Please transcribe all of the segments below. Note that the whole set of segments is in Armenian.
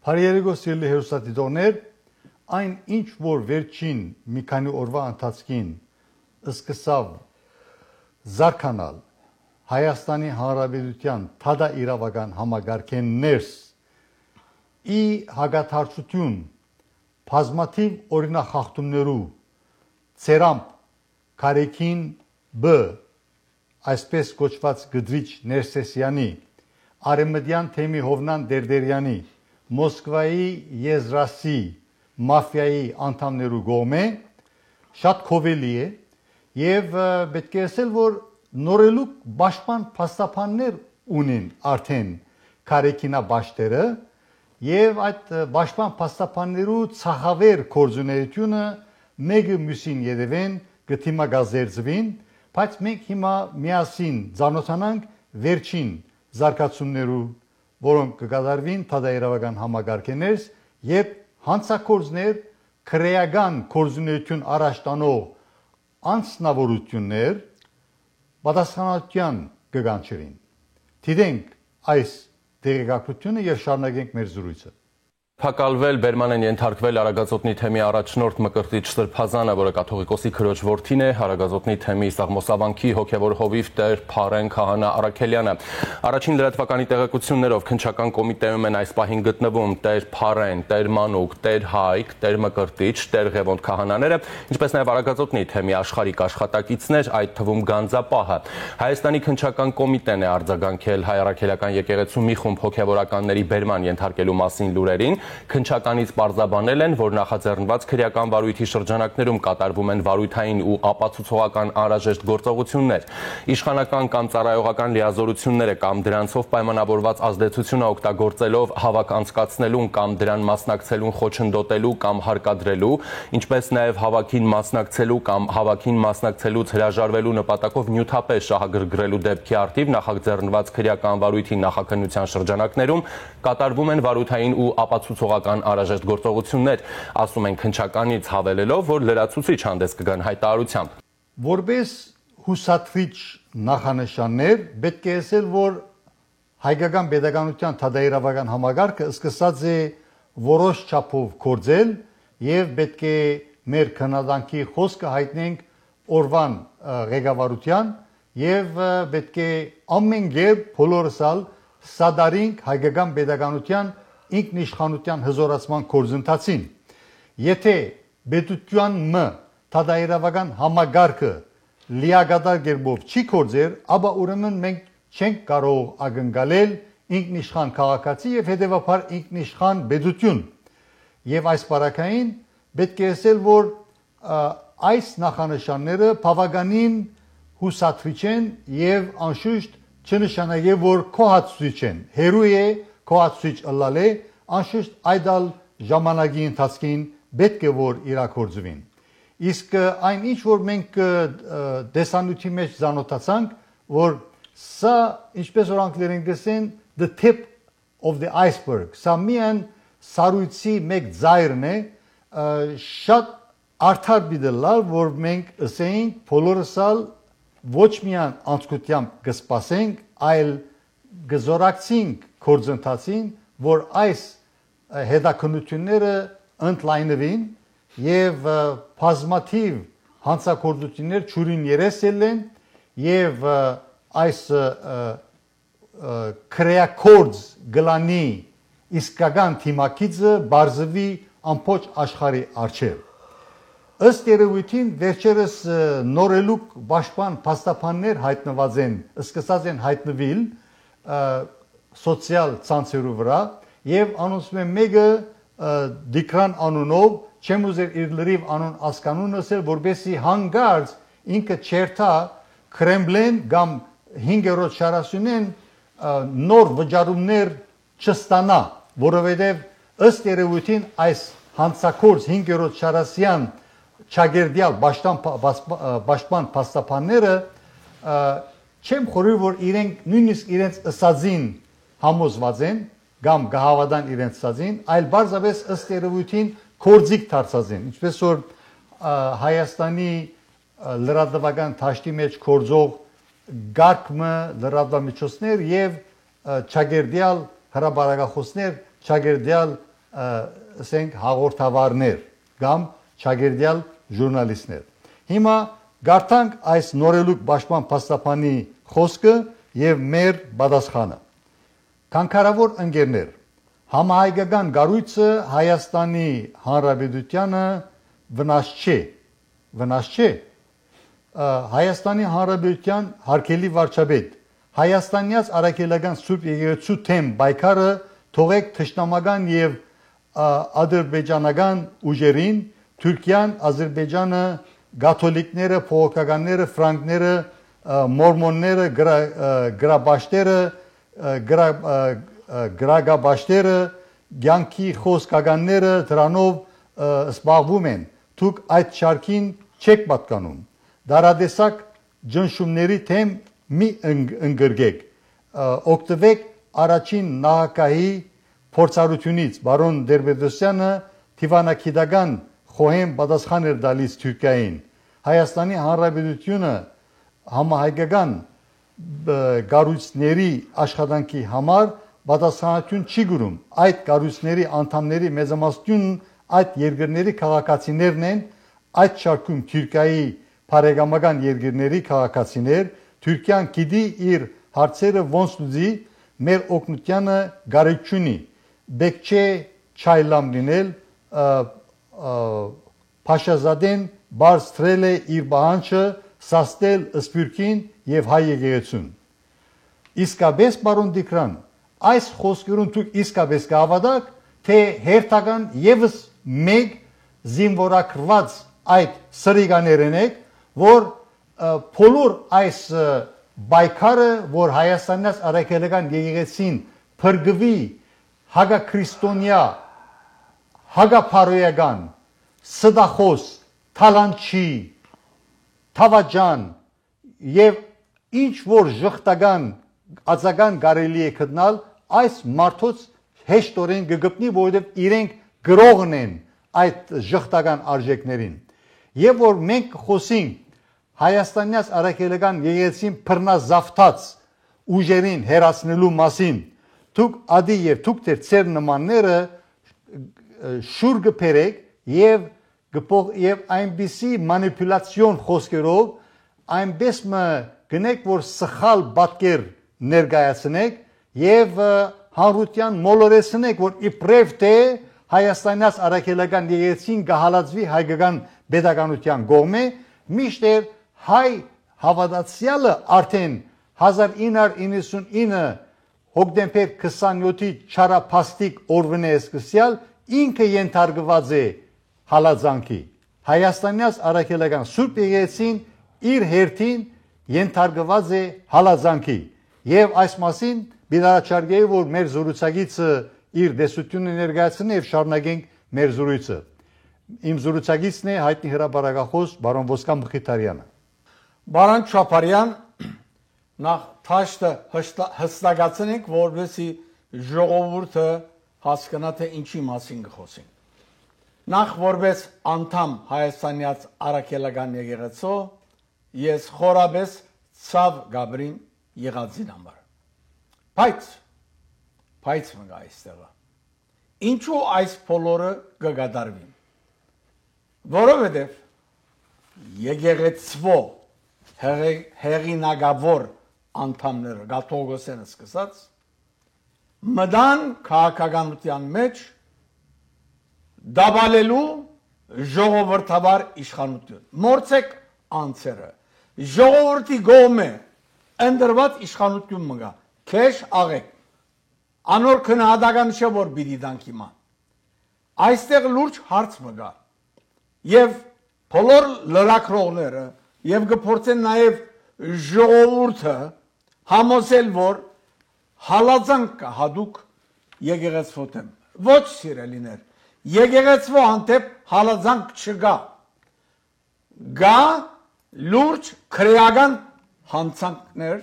Փարիերեգո սիրելի հերոստատիտողներ, այն ինչ որ վերջին մի քանի օրվա ընթացքին սկսավ զարգանալ Հայաստանի Հանրապետության թադա իրավական համագարքեն ներս ի հագաթարցություն բազմաթիվ օրինախախտումներու ցերամp Կարեկին B այսպես կոչված Գդրիչ Ներսեսյանի Արեմդյան թեմի Հովնան Դերդերյանի Մոսկվայի Եզրասի մաֆիայի անդամներու գոմե շատ կովելի է եւ պետք է ասել որ նորելուկ պաշտպան փաստաբաններ ունեն արդեն Կարեկինա բաշտերը եւ այդ պաշտպան փաստաբաններու ցախավեր կորձունեությունը մեկը մյուսին երևեն գտիմագազերծվին բայց մենք հիմա միասին ցանոթանանք վերջին զարգացումներու որոնք կկատարվին թադայրավական համագարքերից եւ հանցակորձներ քրեական կորձունեություն առաջ տանող անձնավորություններ պատասխանատվության կգանչերին դիտենք այս տեղեկատվությունը եւ շարունակենք մեր զրույցը Փակալվել Բերման են ենթարկվել Արագածոտնի թեմի առաջնորդ Մկրտիչ Սրբազանը, որը կաթողիկոսի քրոջ որդին է, Արագածոտնի թեմի Սաղմոսավանքի հոգևոր հովիվ Տեր Փարեն Քահանա Արաքելյանը։ Առաջին լրատվականի տեղեկություններով քննչական կոմիտեում են այս պահին գտնվում Տեր Փարեն, Տեր Մանուկ, Տեր Հայկ, Տեր Մկրտիչ, Տեր Ղևոնդ քահանաները, ինչպես նաև Արագածոտնի թեմի աշխարհիկ աշխատակիցներ, այդ թվում Գանձապահը։ Հայաստանի քննչական կոմիտեն է արձագանքել Հայ Արաքելական եկեղեցու մի խումբ հոգևորականների Բերման ենթարկելու մասին լուրերին։ Քննչականից պարզաբանել են, որ նախաձեռնված քրեական վարույթի շրջանակներում կատարվում են վարույթային ու ապացուցողական անհրաժեշտ գործողություններ։ Իշխանական կամ ծառայողական լիազորությունները կամ դրանցով պայմանավորված ազդեցությունը օգտագործելով հավաք անցկացնելուն կամ դրան մասնակցելուն խոչընդոտելու կամ հարկադրելու, ինչպես նաև հավաքին մասնակցելու կամ հավաքին մասնակցելուց հրաժարվելու նպատակով նյութապես շահագրգռելու դեպքի առթիվ նախաձեռնված քրեական վարույթի նախաքննության շրջանակներում կատարվում են վարույթային ու ապացուցողական անհրաժեշտ գործողություններ, ասում են քննչականից հավելելով, որ լրացուցիչ հանդես կգան հայտարարությամբ։ Որպես հուսադրիչ նախանշաններ պետք է ասել, որ հայկական pedagogical թադայրավական համագարքը սկսած է որոշ չափով կորձել եւ պետք է մեր քննադանքի խոսքը հայտնենք օրվան ղեկավարության եւ պետք է ամեն կերպ բոլորսալ սադարինք հայկական pedagogical ինքնիշխանության հզորացման գործընթացին եթե պետության մ թադայրավական համագարքը լիագադար կերպով չի կորձեր ապա ուրեմն մենք չենք կարող ակնկալել ինքնիշխան քաղաքացի եւ հետեւաբար ինքնիշխան պետություն եւ այս բարակային պետք է ասել որ այս նախանշանները բավականին հուսադրիչ են եւ անշուշտ չնշանակե որ կոհացուցիչ են հերույ է կոհացուցիչ ըլլալե անշուշտ այդալ ժամանակի ընթացքին պետք է որ իրակորձվին իսկ այն ինչ որ մենք դեսանյութի մեջ զանոթացանք որ սա ինչպես որ անգլերեն գսեն the tip of the iceberg սա միայն սառույցի մեկ ձայրն է շատ արդար բիդելալ որ մենք ասենք բոլորսալ ոչ միայն անցկությամբ կսպասենք այլ գզորակցենք գործընթացին որ այս հետաքննությունները ընդլայնվին եւ բազմաթիվ հանցագործություններ ճուրին երեսել են եւ այս քրեակորձ գլանի իսկական թիմակիցը բարձվի ամբողջ աշխարհի արչեւ ըստ երևույթին վերջերս նորելուկ պաշտպան փաստաբաններ հայտնված են սկսած են հայտնվել սոցիալ ցանցերու վրա եւ անոնցում է մեկը դիկրան անունով չեմ ուզեր իր լրիվ անուն ասկանուն ասել որբեսի հանգարց ինքը չերթա Կրեմլեն կամ 5-րդ շարասյունեն նոր վճարումներ չստանա որովհետեւ ըստ երևույթին այս հանցակորձ 5-րդ շարասյան չագերդյալ պաշտպան փաստաբանները չեմ խորի որ իրենք նույնիսկ իրենց ըսածին համոզված են կամ գահավադան իրենց ըսածին այլ բարձրապես ըստ երևույթին կորձիկ դարձած են ինչպես որ Հայաստանի լրատվական թաշտի մեջ կորձող գարկմը լրատվամիջոցներ եւ չագերդյալ հրաբարակախոսներ չագերդյալ ասենք հաղորդավարներ կամ ճագերդյալ ժուրնալիստներ։ Հիմա գարտանք այս նորելուկ պաշտպան փաստաբանի խոսքը եւ մեր պատասխանը։ Կանկարավոր ընկերներ, համահայկական գառույցը Հայաստանի Հանրապետությանը վնաս չէ։ Հայաստանի Հանրապետության հարգելի վարչապետ, Հայաստանյաց Արաքելական Սուրբ Եկեղեցու թեմ պայքարը թողեք թշնամական եւ ադրբեջանական ուժերին, Թուրքիան, Ադրբեջանը, կաթոլիկները, փողոքականները, ֆրանկները, մորմոնները, գրաբաշտերը, գրագաբաշտերը, ցանկի խոսքականները դրանով զբաղվում են։ Դուք այդ շարքին չեք պատկանում։ Դարադեսակ ջնշումների թեմ մի ընկրկեք, օգտվեք առաջին նահանգահի փորձառությունից, բարոն Դերբեդոսյանը դիվանագիտական խոհեմ պատասխան էր տալիս Թուրքիային։ Հայաստանի Հանրապետությունը համահայկական կառույցների աշխատանքի համար պատասխանատվություն չի գրում։ Այդ կառույցների անդամների մեծամասնությունն այդ երկրների քաղաքացիներն են, այդ շարքում Թուրքիայի բարեկամական երկրների քաղաքացիներ, Թուրքիան գիտի իր հարցերը ոնց լուծի, մեր օգնությանը գարիք չունի։ Պետք չէ չայլամ լինել, Փաշազադեն բարձրել է իր բանջը սաստել Սփյուռքին եւ հայ եկեղեցուն։ Իսկապես բարոն Դիկրան, այս խոսքերուն դուք իսկապես կհավատաք, թե հերթական եւս մեկ զինվորակրված այդ սրիկաներն եք, որ բոլոր այս բայկարը, որ Հայաստանից Արաքելական եկեղեցին փրկվի հագաքրիստոնյա, հագապարոյական, սդախոս, թալանչի, թավաջան եւ ինչ որ ժխտական ածական կարելի է գտնալ, այս մարդոց հեշտորեն կգտնի, որովհետև իրենք գրողն են այդ ժխտական արժեքներին։ Եվ որ մենք խոսենք Հայաստանյաց Արաքելական եկեղեցին բռնազավթած ուժերին հերացնելու մասին, դուք ադի եւ դուք ծեր նմանները շուր գբերեք եւ այնպիսի մանիպուլյացիոն խոսքերով այնպես գնեք, որ սխալ պատկեր ներկայացնեք եւ հանրության մոլորեցնեք, որ իբրև թե Հայաստանյաց Արաքելական եկեղեցին կհալածվի հայկական պետականության կողմէ, միշտեր հայ հավատացյալը արդեն 1999 հոկտեմբեր 27-ի չարափաստիկ օրվան է սկսյալ ինքը ենթարկված է հալածանքի։ Հայաստանյաց Արաքելական Սուրբ Եկեղեցին իր հերթին ենթարկված է հալածանքի։ Եվ այս մասին բիդարաչարգեի, որ մեր զրուցակիցը իր դեսությունը ներկայացնի եւ շարունակենք մեր զրույցը։ Իմ զրուցակիցն է հայտնի հրապարակախոս բարոն Ոսկան Մխիթարյանը։ Բարոն Չապարյան, նախ թաշտը հստակացնենք, որովհետեւ ժողովուրդը հասկանա թե ինչի մասին կխոսենք։ Նախ որպես անդամ Հայաստանյաց Արաքելական եկեղեցու ես խորապես ցավ գաբրին եղածին համար։ Բայց մգա այստեղը։ Ինչու այս բոլորը կգադարվին։ Որովհետև եկեղեցու հեղինակավոր անդամները Գաթողոսյանը սկսած մտան քաղաքականության մեջ դաբալելու ժողովրդավար իշխանություն։ Մորցեք անձերը։ Ժողովրդի գոմե ընդրված իշխանություն մգա։ Քեշ աղեք։ Անոր քննադական չէ որ բիդի դանք հիմա։ Այստեղ լուրջ հարց մգա։ Եվ բոլոր լրակրողները եւ կփորձեն նաեւ ժողովուրդը համոզել, որ հալածանք կա հadouk եկեղեցու դեմ։ Ոչ սիրելիներ, եկեղեցու հանդեպ հալածանք չկա։ Գա լուրջ քրեական հանցանքներ,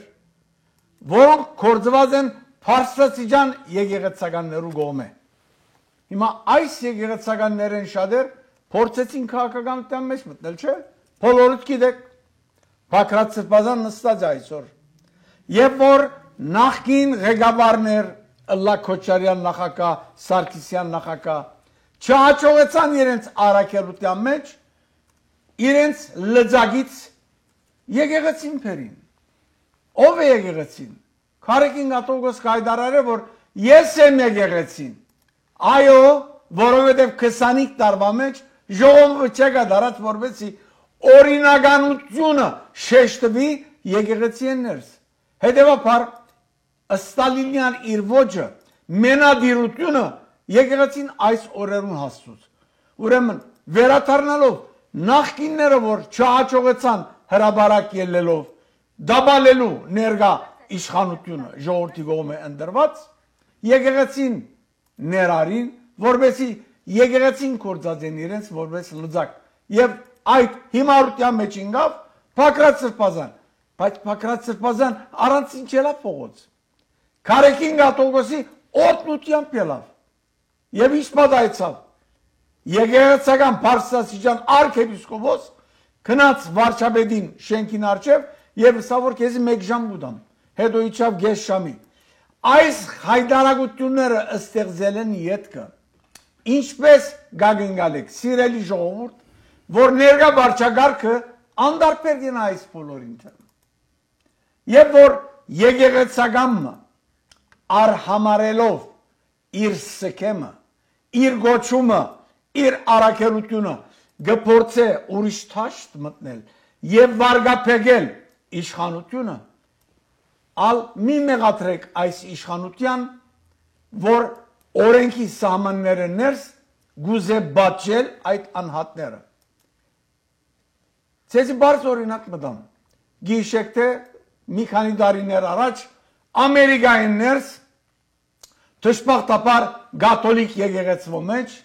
որոնք կործված են Փարսացիջան եկեղեցականներու կողմէ։ Հիմա այս եկեղեցականներն շատեր փորձեցին քաղաքականության մեջ մտնել, չէ՞։ Բոլորդ գիտեք, Բաքրատ Սրբազան նստած այսօր։ Եվ որ նախկին ղեկավարներ Լա Քոչարյան նախագահ, Սարգսյան նախագահ չհաջողեցան իրենց առաքելության մեջ իրենց լծագից եկեղեցին փերին։ Ով է եկեղեցին։ Քարեկին Գաթողիկոս հայտարարել որ ես եմ եկեղեցին։ Այո, որովհետև 25 տարվա մեջ ժողովուրդը չկա դարած որպեսի օրինականությունը շեշտվի եկեղեցին ներս։ Հետևաբար Ստալինյան իր ոճը մենադիրությունը եկեղեցին այս օրերուն հասցուց։ Ուրեմն վերադառնալով նախկինները որ չհաջողեցան հրաբարակ ելնելով դաբալելու ներկա իշխանությունը ժողովրդի կողմէ ընդրված եկեղեցին ներարին որովհետեւ եկեղեցին կործածեն իրենց որպես լծակ եւ այդ հիմարության մեջ ինգավ Փակրատ Սրբազան բայց Փակրատ Սրբազան առանց ինչելա փողոց Քարեկին Գաթողիկոսի օտնությամբ ելավ եւ իսպադայցավ եկեղեցական Փարսասիջան արքեպիսկոպոս քնած վարչապետին շենքին արջև եւ սա որ քեզի 1 ժամ գուտամ հետո իջավ գես շամի այս հայտարարությունները ստեղծել են յետքը ինչպես գագնգալեք սիրելի ժողովուրդ որ ներկա վարչագարքը անդարբեր գնա այս բոլորին եւ որ եկեղեցական արհամարելով իր սքեմը, իր գոչումը, իր առաքելությունը գփորձե ուրիշ թաշտ մտնել եւ վարգապեգել իշխանությունը, ալ մի մեղադրեք այս իշխանության, որ օրենքի սահմանները ներս գուզե բաճել այդ անհատները։ Ցեզի բարձ օրինակ մտամ։ Գիշեք թե մի քանի տարիներ առաջ Ամերիկային ներս Թշպախտապար գաթոլիկ եկեղեցվո մեջ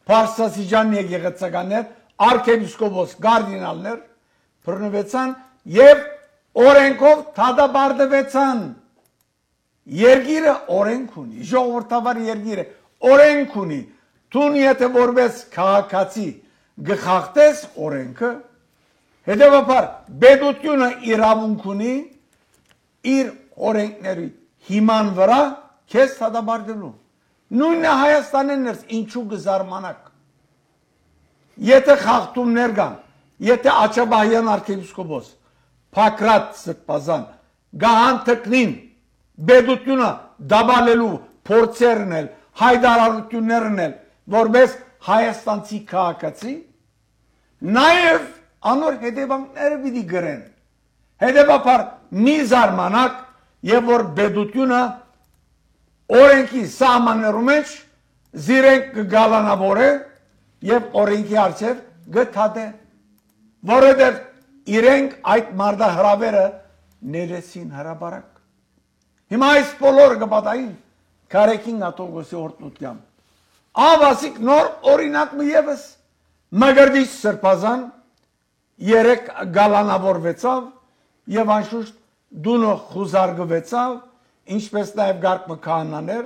Փարսասիջան եկեղեցականներ արքեպիսկոպոս գարդինալներ բռնվեցան եւ օրենքով թադաբարդվեցան Երգիրը օրենք ունի ժողովրդավար երգիրը օրենք ունի Տուն եթե որպես քաղաքացի գխախտես օրենքը հետեւաբար բեդությունը իրավունք ունի իր օրենքների հիման վրա քեզ թադաբարդելու նույնը Հայաստանն ներս ինչու գզարմանակ եթե խախտումներ կան եթե Աչաբահյան arczepiskopos Փակրատ Սրբազան գահանտկնին բեդությունը դաբալելու փորձերն էլ հայտարարություններն էլ որպես հայաստանցի քաղաքացի նաև անոր հետևանքները պիտի գրեն հետևաբար մի զարմանակ եւ որ բեդությունը օրենքի սահմաններու մեջ զիրենք կգալանավորե եւ օրենքի արծեւ գտադե որովհետեւ իրենք այդ մարդահրավերը ներեցին հրաբարակ հիմա այս բոլորը կպատային Քարեկին Գաթողիկոսի օրտնությամբ ավասիկ նոր օրինակ մի եւս Մգրդիչ Սրբազան երեք գալանավորվեցավ եւ անշուշտ դունը խուզարգվեցավ ինչպես նաև գարկ մքահանաներ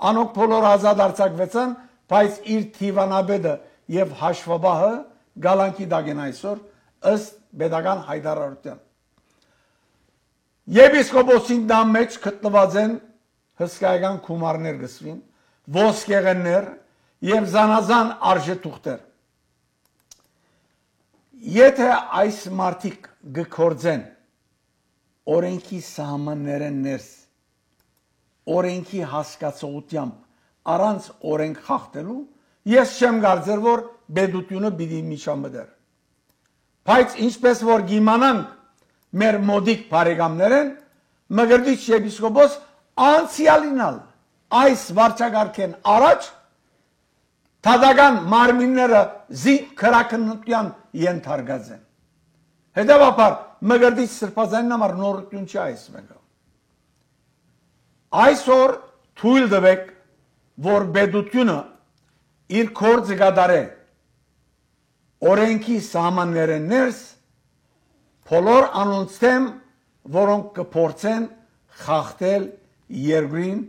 անոք բոլոր ազատ արձակվեցան բայց իր թիվանաբեդը եւ հաշվաբահը գալանքի դագեն այսօր ըստ pedagogan հայտարարության Եպիսկոպոսին դամ մեջ գտնված են հսկայական գումարներ գսվին ոսկեղեններ եւ զանազան արժեթուղթեր Եթե այս մարդիկ գկործեն օրենքի սահմանները ներս օրենքի հասկացողությամբ առանց օրենք խախտելու ես չեմ կարծեր որ բեդությունը պիտի միջամտեր բայց ինչպես որ գիմանանք մեր մոդիկ բարեկամներեն Մգրդիչ եպիսկոպոս անցյալինալ այս վարչագարքեն առաջ Թադական մարմինները զինք քրակնության ենթարկած են Հետևաբար Մգրդիչ Սրբազանին համար նորություն չի այս մեկը Այսօր թույլ տվեք որ բեդությունը իր գործը կատարե օրենքի սահմանները ներս բոլոր անոնցեմ որոնք կփորձեն խախտել երկրին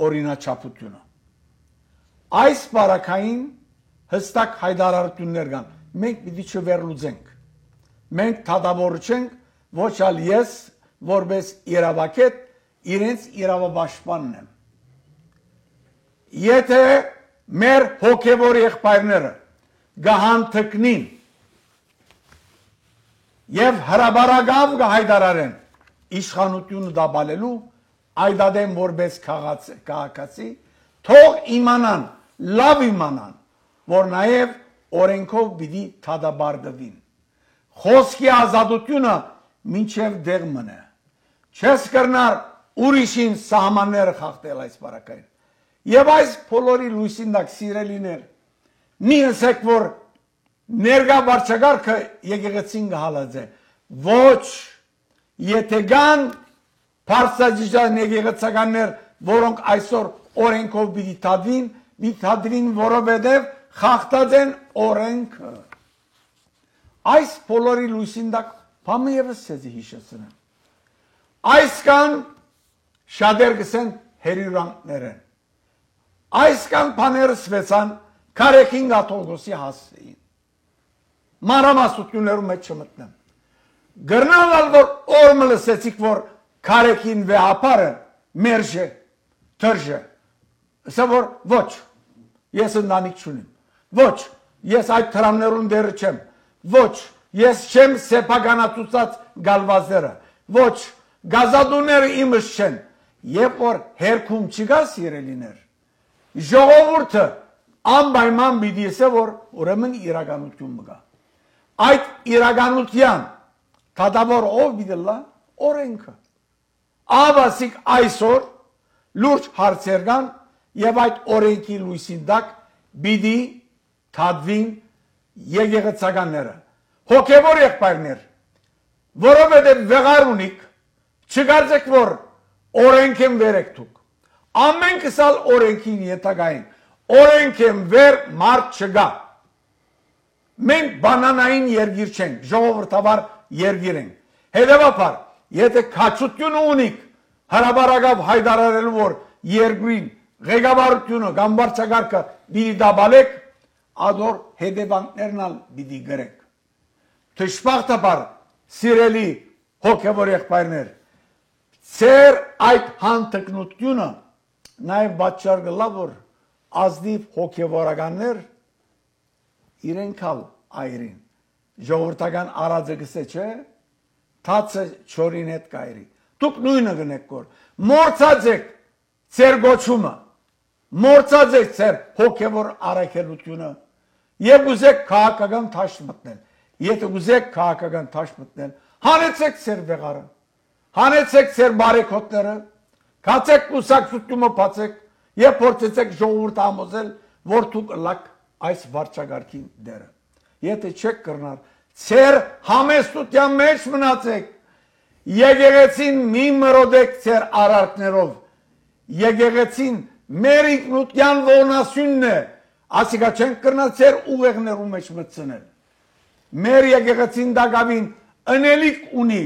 օրինաչափությունը Այս բարակային հստակ հայտարարություններ կան մենք պիտի չվերլուծենք մենք թադավորչենք ոչ ալ ես որպես իրավակետ իրենց իրավապաշտպանն եմ եթե մեր հոգևոր եղբայրները գահանթկնին եւ հրաբարագավ կհայտարարեն իշխանությունը դաբալելու այդադեմ որպես քաղաքացի թող իմանան լավ իմանան որ նաեւ օրենքով պիտի թադաբարդվին խոսքի ազատությունը մինչև դեղ մնա չես կրնար ուրիշին սահմանները խախտել այս բարակային եւ այս բոլորի լույսին դակ սիրելիներ մի ասեք որ ներգա վարչագարքը եկեղեցին գհալած է ոչ եթե կան փարսաջիջան եկեղեցականներ որոնք այսօր օրենքով պիտի թադվին որովհետև խախտած են օրենքը այս բոլորի լույսին դակ բամը եւս ցեզի հիշեցնեմ այս կան շատեր գսեն հերյուրանքներ են այս կան բաները սվեցան Կարեկին գաթողոսի հասցեին մանրամասնություններում մեջ չմտնեմ գրնալ որ օրը լսեցիք որ Կարեկին վեհապարը մերժե թրջե ասա որ ոչ ես ընտանիք չունեմ ոչ ես այդ տրամներուն դեր չեմ ոչ ես չեմ սեփականացած գալվազերը ոչ գազադուները իմս չեն երբ որ հերքում չկա սիրելիներ ժողովուրդը անպայման պիտի ասե որ ուրեմն իրականություն մգա այդ իրականության թադավոր ով պիտի լա օրենքը ավասիկ այսօր լուրջ հարցեր կան եւ այդ օրենքի լույսին տակ պիտի թադվին եկեղեցականները հոգևոր եղբայրներ որովհետեւ վեղար ունիք չգարձեք որ օրենք եմ վերեք դուք ամեն կսալ օրենքին յետագային օրենք եմ վեր մարդ չգա մենք բանանային երգիր չենք ժողովրդավար երգիր ենք հետևաբար եթե քաչություն ունիք հրաբարագավ հայտարարելու որ երգրին ղեկավարությունը կամ վարչագահը պիտի դաբալեք ադոր հետևանքներն ալ պիտի գրեք դժբախտաբար սիրելի հոգևոր եղբայրներ ծեր այդ հանտկնությունը նաև պատճառ կլա որ ազնիվ հոգևորականներ իրենք ալ այրին ժողովրդական արածը գսե չէ թացը չորին հետ կայրի դուք նույնը գնեք որ մորցած եք ծեր գոչումը մորցած եք ծեր հոգևոր առաքելությունը եւ ուզեք քաղաքական թաշ մտնել եթե ուզեք քաղաքական թաշ մտնել հանեցեք ծեր վեղարը հանեցեք ծեր բարեքոտները կացեք կուսակցությունը բացեք եւ փորձեցեք ժողովուրդ ամոզել որ դուք լակ այս վարչագարքին դերը եթե չեք կրնար ծեր համեստության մեջ մնացեք եկեղեցին մի մրոդեք ծեր արարքներով եկեղեցին մեր ինքնության ողնասյունն է ասիկա չենք կրնա ծեր ուղեղներու մեջ մտցնել մեր եկեղեցին դակավին ընելիք ունի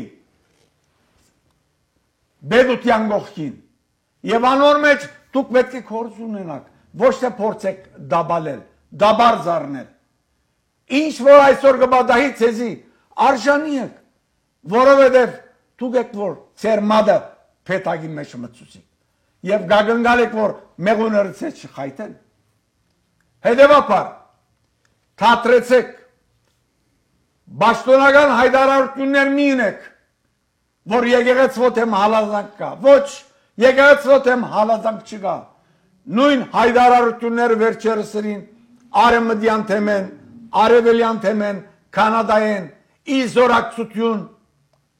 բեդության գողքին եւ անոր մեջ դուք պետք է կորձ ունենաք ոչ թե փորձեք դաբալել դաբար զառնել ինչ որ այսօր կբադահի ցեզի արժանի եք որովհետեւ դուք եք որ ծեր մադը փետագի մեջ մտցուցի եւ գագնգալ եք որ մեղուները ցեզ չխայտեն հետեւաբար թատրեցեք Բաշտոնական հայտարարություններ մի ունեք, որ եկեղեցվոտ եմ հալազանք կա, ոչ եկեղեցվոտ եմ հալազանք չկա, նույն հայտարարությունները վերջերսրին արևմտյան թեմեն, արևելյան թեմեն, կանադայեն, ի զորակցություն,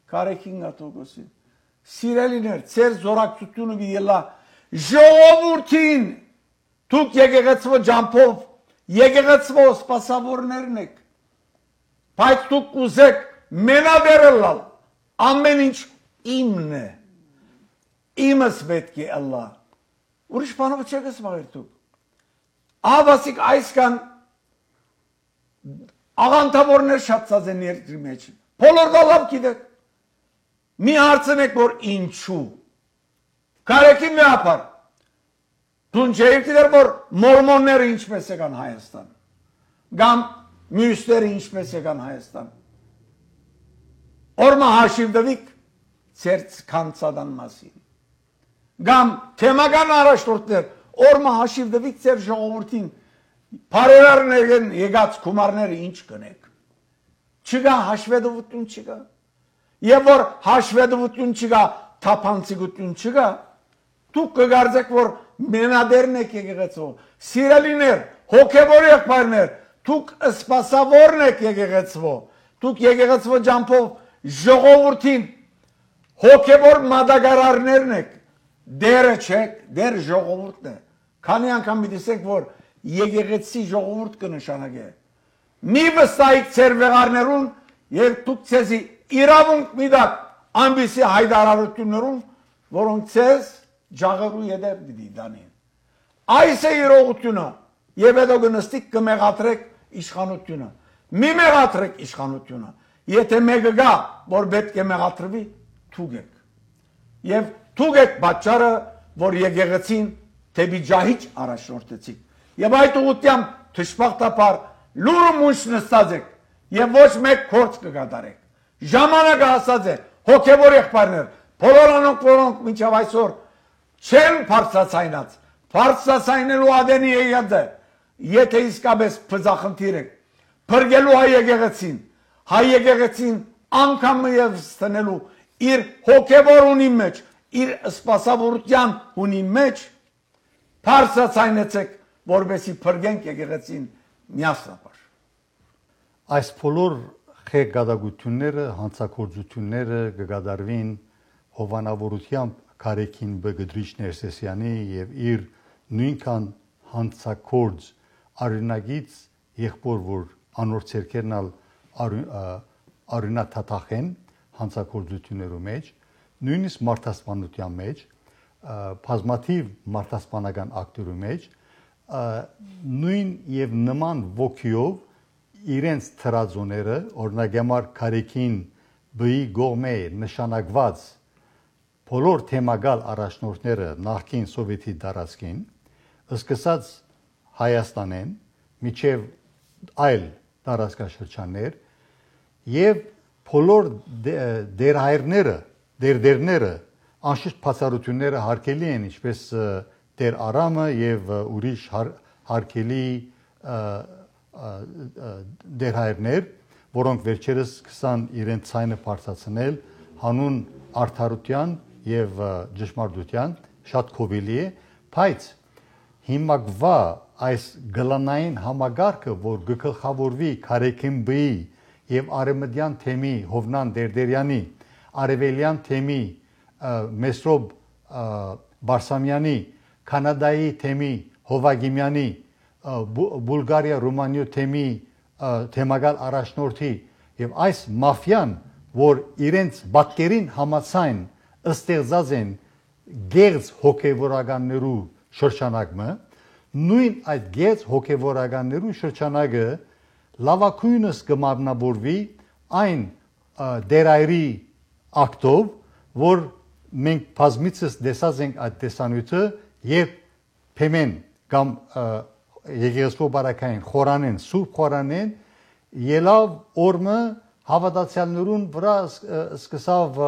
կարեքին գաթողոսին, սիրելիներ, ծեր զորակցությունը վիելա, ժողովուրդին, դուք եկեղեցվո ջամփով, եկեղեցվո սպասավորներն եք, բայց դուք ուզեք մենադերել ամեն ինչ իմն է, իմս պետք է ըլլա, ուրիշ բանով չեք զբաղել դուք, ավասիկ այս կան աղանդավորներ շատացած են երկրի մեջ, բոլոր դա լավ գիտեք, մի հարցնեք որ ինչու, կարեկին մեապար, դուն չէիք դեր որ մորմոնները ինչպես եկան Հայաստան, կամ մյուսները ինչպես եկան Հայաստան, օրմա հաշիվ դվիք ծեր կանցադան մասին, կամ թեմական առաջնորդներ, օրը հաշիվ դվիկ ձեր ժողովրդին բարերարներն եկած գումարները ինչ կնեք։ Չկա հաշվետվություն չկա։ Եվ որ հաշվետվություն չկա, թափանցիկություն չկա, դուք կգարձեք, որ մենադերն եք եկեղեցու, սիրելիներ, հոգևոր եղբայրներ, դուք սպասավորն եք եկեղեցու, դուք եկեղեցու ջամփով ժողովրդին հոգևոր մատակարարներն եք, դերը չեք, դեր ժողովուրդն է։ Քանի անգամ դիսեք, որ եկեղեցի ժողովուրդ կնշանակե։ Մի վստահիք ձեր վեղարներուն եւ դուք ցեզի իրավունք միդակ ամբիսի հայտարարություններուն, որոնք ցեզ ջաղերու յետև դի դանին։ Այս է իրողությունը եւ հետո գնստիկ կմեղատրեք իշխանությունը։ Մի մեղատրեք իշխանությունը։ Եթե մեկը գա, որ պետք է մեղատրվի, թուգեք։ Եվ թուգեք պատճառը, որ եկեղեցին դեպի ջահիճ առաջնորդեցիք։ Եվ այդ ուղղությամբ թշպախտապար լուրը մունջ նստած եք եւ ոչ մեկ կորց կգադարեք։ Ժամանակը հասած է, հոգեվոր եղբայրներ, բոլորանոք, որոնք մինչև այսօր չեն բարձրացայնած, բարձրացայնելու ադենի եկած է, եթե իսկապես բծախնդիր եք, փրկելու հայ եկեղեցին անգամ եւ ստանելու իր հոգեվոր ունի մեջ, իր սպասավորության ունի մեջ, բարձրացայնեցեք, որովհետեւ փրկենք եկեղեցին միասնաբար։ Այս բոլոր խեղգադագությունները, հանցագործությունները կգադարվին հովանավորությամբ Կարեկին Բգդրիչ Ներսեսյանի եւ իր նույնքան հանցագործ արինագից եղբոր, որ անոր ցերկերնալ արինաթաթախեն հանցագործություններու մեջ, նույնիսկ մարդասպանության մեջ, բազմաթիվ մարդասպանական ակտերու մեջ, նույն եւ նման ոգիով իրենց թրածոները, օրինակ համար Կարեկին բի գողմե նշանակված բոլոր թեմագալ առաջնորդները նախկին սովետի դարածքին, սկսած Հայաստանեն, միջև այլ տարածքաշրջաններ եւ բոլոր դերները, անշուշտ բացառությունները հարկելի են, ինչպես Տեր Արամը եւ ուրիշ հարկելի դերհայրներ, որոնք վերջերս սկսան իրենց ցայնը բարձրացնել հանուն արդարության եւ ճշմարտության, շատ կովելի է, բայց հիմակվա այս գլանային համագարկը, որ գլխավորվի Կարեկինբի եւ արեմդյան թեմի Հովնան Դերդերյանի, արևելյան թեմի Մեսրոբ Բարսամյանի, Կանադայի թեմի Հովագիմյանի, Բուլղարիա, Ռումանիա թեմի թեմագալ առաջնորդի եւ այս մաֆիան, որ իրենց բատկերին համացայն ստեղծած են գերձ հոգեվորականներու շրջանակը, նույն այդ գերձ հոգեվորականներու շրջանակը լավակույնս կմարմնավորվի այն դերայրի ակտով, որ մենք բազմիցս դեսած ենք այդ տեսանյութը եւ փեմեն կամ եկեղեցու բարակային խորանեն, սուրբ խորանեն, ելավ օրմը հավատացյալներուն վրա սկսավ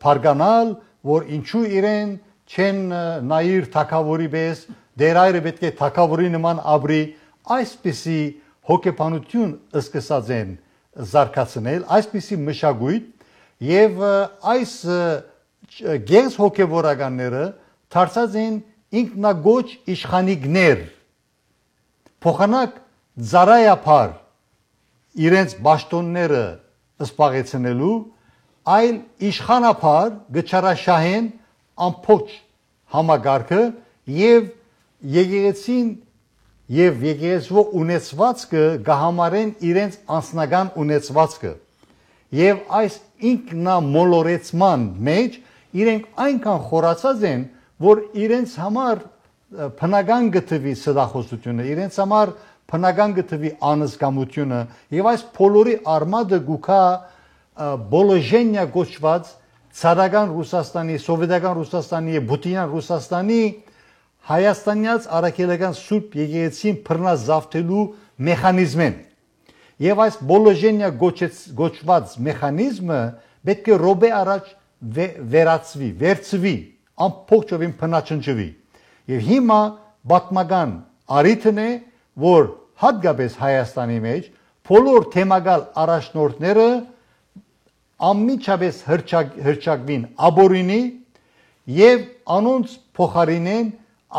բարգանալ, որ ինչու իրեն չեն նայիր թակավորի պես, դերայրը պետք է թակավորի նման ապրի, այսպիսի հոգեբանություն սկսած են զարգացնել, այսպիսի մշակույթ եւ այս գերձ հոգեվորականները դարձած են ինքնագոչ իշխանիկներ, փոխանակ ծառայապար իրենց ճաշտոնները սպաղեցնելու, այլ իշխանապար գճարաշահեն ամբողջ համագարկը եւ եկեղեցին եւ եկեղեցու ունեցվածքը գահամարեն իրենց անձնական ունեցվածքը եւ այս ինքնամոլորեցման մեջ իրենք այնքան խորացած են, որ իրենց համար բնական գտվի սդախոսությունը, իրենց համար բնական գտվի անզգամությունը եւ այս բոլորի արմատը գուքա բոլոժենյա գոչված ցարական Ռուսաստանի, սովետական Ռուսաստանի եւ Պուտինյան Ռուսաստանի հայաստանյաց արաքելական սուրբ եկեղեցին բռնազավթելու մեխանիզմն եւ այս բոլոժենյա գոչված մեխանիզմը պետք է ռոբե առաջ վերածվի, վերծվի, ամբողջովին փնաչնջվի Եվ հիմա պատմական առիթն է, որ հատկապես Հայաստանի մեջ բոլոր թեմակալ առաջնորդները անմիջապես հրճակվին աբորինի եւ անոնց փոխարինեն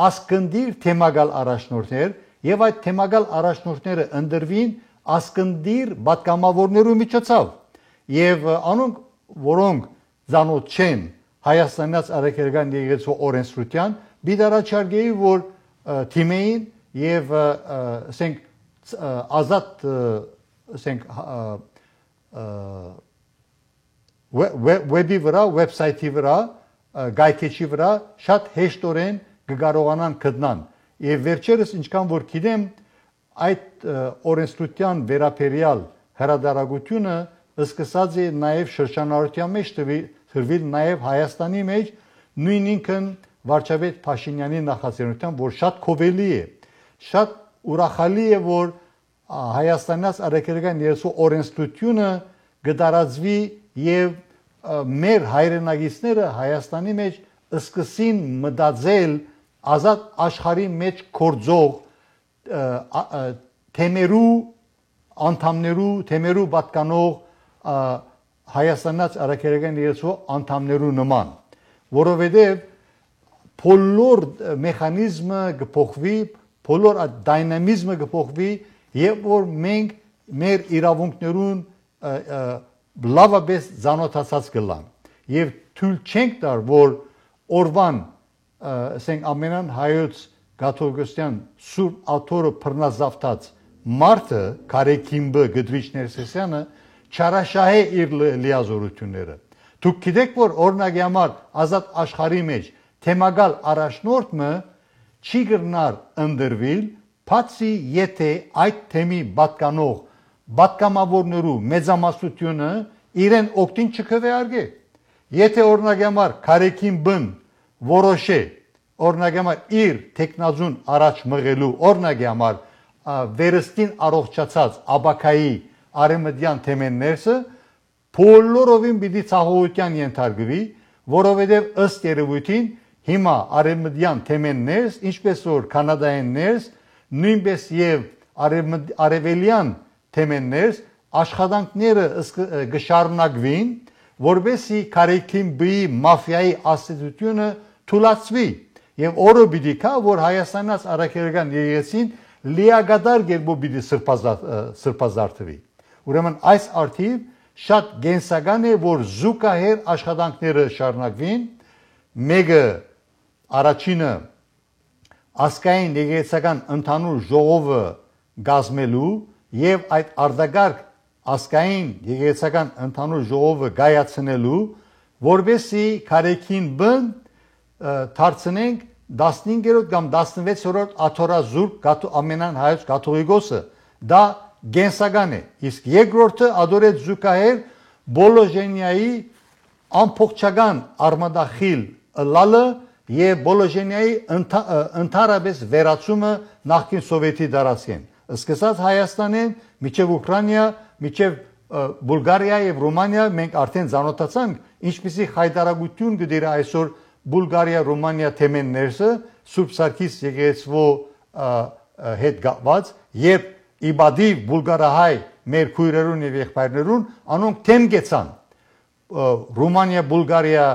ասկնդիր թեմակալ առաջնորդներ եւ այդ թեմակալ առաջնորդները ընդրվին ասկնդիր պատգամավորներու միջոցով եւ անոնք որոնք ցանոթ չեն Հայաստանից արաքելական եկեղեցու օրենսդրության բիդարաչարգեի որ թիմեին եւ ասենք ազատ ասենք web-ի վրա, website-ի վրա, գայքեչի վրա շատ հեշտորեն կկարողանան գտնան։ Եվ վերջերս ինչքան որ գիտեմ, այդ օրենսդրության վերաբերյալ հրադարագությունը սկսած է նաև շրջանառության մեջ թրվել նաև Հայաստանի մեջ նույն ինքն վարչապետ Փաշինյանի նախաձեռնությամբ, որ շատ կովելի է, շատ ուրախալի է, որ Հայաստանից արաքելական եկեղեցու օրենսդրությունը կդարածվի եւ մեր հայրենագիցները Հայաստանի մեջ սկսին մտածել ազատ աշխարհի մեջ կորձող թեմերու անդամներու թեմերու պատկանող Հայաստանից արաքելական եկեղեցու անդամներու նման, որովհետեւ բոլոր մեխանիզմը կփոխվի, բոլոր դինամիզմը կփոխվի, եւ որ մենք մեր իրավունքներուն լավաբես զանոթացած կլան եւ թույլ չենք տար որ օրվան ասենք ամենան հայոց կաթողիկոսյան սուրբ աթորը բռնազավթած մարդը Կարեկիմբը Գդրիչ Ներսեսյանը չարաշահե իր լիազորությունները դուք գիտեք որ օրինակի համար ազատ աշխարհի մեջ թեմակալ առաջնորդը չի գրնար ընդրվել բացի եթե այդ թեմի պատկանող պատգամավորներու մեծամասնությունը իրեն օգտին չքվեարկե եթե օրինակի համար Կարեկիմբն որոշե օրինակի համար իր տեխնազուն առաջ մղելու օրինակի համար վերստին առողջացած աբակայի արեմդյան թեմաններսը բոլորովին պիտի ցաղողության ենթարկվի որովհետև ըստ երևույթին հիմա արեմդյան թեմաններս ինչպես որ կանադայիններս նույնպես եւ արևելյան թեմաններս աշխատանքները կշարունակվին որովհետեւ Կարեկիմբի մաֆիայի աստեցությունը թուլացվի եւ օրը պիտի կա որ Հայաստանից արաքելական եկեղեցին լիագադար գերբով պիտի սրբազարդվի ուրեմն այս արդիվ շատ գենսական է որ զուգահեռ աշխատանքները շարունակվին մեկը առաջինը ասկային եկեղեցական ընդհանուր ժողովը գազմելու եւ այդ արտագարգ ասկային եկեղեցական ընդհանուր ժողովը գայացնելու որովհետեւ Կարեկիմբն դարձնենք 15-րդ կամ 16-րդ աթորազուրկ ամենան հայոց կաթողիկոսը դա գենսական է իսկ երկրորդը ադորետ զուգահեռ Բոլոժենիայի ամփոփչական արմադախիլ լալը եւ Բոլոժենիայի ընդհանրապես վերացումը նախկին սովետի դարաշեն սկսած Հայաստանեն միջև Ուկրաինա միջև Բուլղարիա եւ Ռումանիա մենք արդեն զանոթացանք ինչպիսի հայտարարություն կդիր այսօր Բուլղարիա Ռումանիա թեմաններսը Սուրբ Սարգիս եկեղեցու հետ կապված եւ իբադի բուլղարահայ մեր քույրերուն եւ եղբայրներուն անոնք թեմ գեցան Ռումանիա Բուլղարիա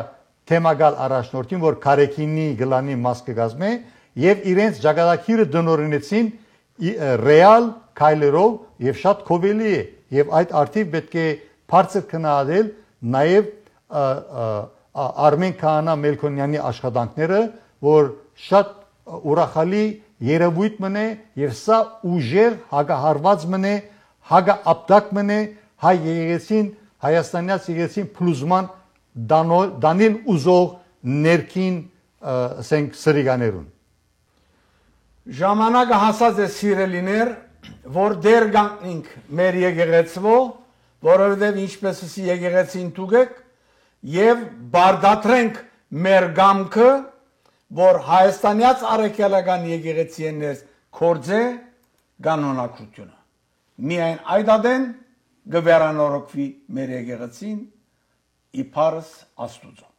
թեմակալ առաջնորդին որ Կարեկինի գլանի մաս կգազմե եւ իրենց ճակատագիրը դնորինեցին ռեալ քայլերով եւ շատ կովելի է եւ այդ արդիվ պետք է բարձր քննադել նաեւ Արմեն Քահանա Մելքոնյանի աշխատանքները որ շատ ուրախալի երևույթ մնե եւ սա ուժեղ հագահարված մնե հագաապտակ մնե հայ եկեղեցին Հայաստանյաց եկեղեցին փլուզման դանիլ ուզող ներքին ասենք սրիգաներուն ժամանակը հասած է սիրելիներ որ դեր գանք մեր եկեղեցվո որովհետև ինչպես էսի եկեղեցին դուգեք եւ բարդատրենք մեր գամքը որ Հայաստանյաց արաքելական եկեղեցիներս կորձե կանոնակությունը միայն այդ ադեն գվերանորոգվի մեր եկեղեցին իբարս աստուծո